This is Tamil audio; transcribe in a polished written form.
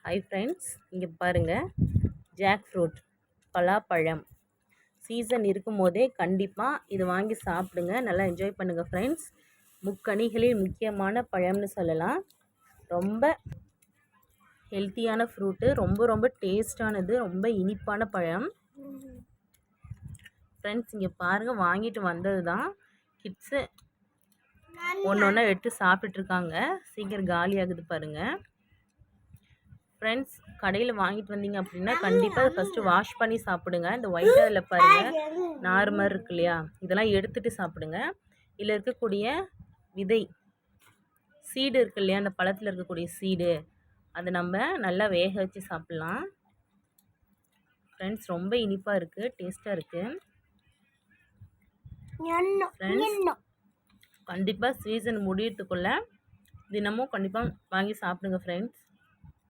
ஹாய் ஃப்ரெண்ட்ஸ், இங்கே பாருங்கள். ஜாக் ஃப்ரூட் பலாப்பழம் சீசன் இருக்கும் போதே கண்டிப்பாக இது வாங்கி சாப்பிடுங்க. நல்லா என்ஜாய் பண்ணுங்கள் ஃப்ரெண்ட்ஸ். முக்கனிகளில் முக்கியமான பழம்னு சொல்லலாம். ரொம்ப ஹெல்த்தியான ஃப்ரூட்டு, ரொம்ப ரொம்ப டேஸ்டானது, ரொம்ப இனிப்பான பழம் ஃப்ரெண்ட்ஸ். இங்கே பாருங்கள், வாங்கிட்டு வந்தது தான். கிட்ஸு ஒன்று ஒன்றா எடுத்து சாப்பிட்டுட்ருக்காங்க. சீக்கிரம் காலி ஆகுது பாருங்கள் ஃப்ரெண்ட்ஸ். கடையில் வாங்கிட்டு வந்தீங்க அப்படின்னா கண்டிப்பாக ஃபஸ்ட்டு வாஷ் பண்ணி சாப்பிடுங்க. இந்த ஒயிட் அதில் பாருங்கள் நார் மாதிரி இருக்கு இல்லையா, இதெல்லாம் எடுத்துகிட்டு சாப்பிடுங்க. இதில் இருக்கக்கூடிய விதை சீடு இருக்கு இல்லையா, அந்த பழத்தில் இருக்கக்கூடிய சீடு அதை நம்ம நல்லா வேக வச்சு சாப்பிட்லாம் ஃப்ரெண்ட்ஸ். ரொம்ப இனிப்பாக இருக்குது, டேஸ்ட்டாக இருக்குது ஃப்ரெண்ட்ஸ். கண்டிப்பாக சீசன் முடியறதுக்குள்ளே தினமும் கண்டிப்பாக வாங்கி சாப்பிடுங்க ஃப்ரெண்ட்ஸ்.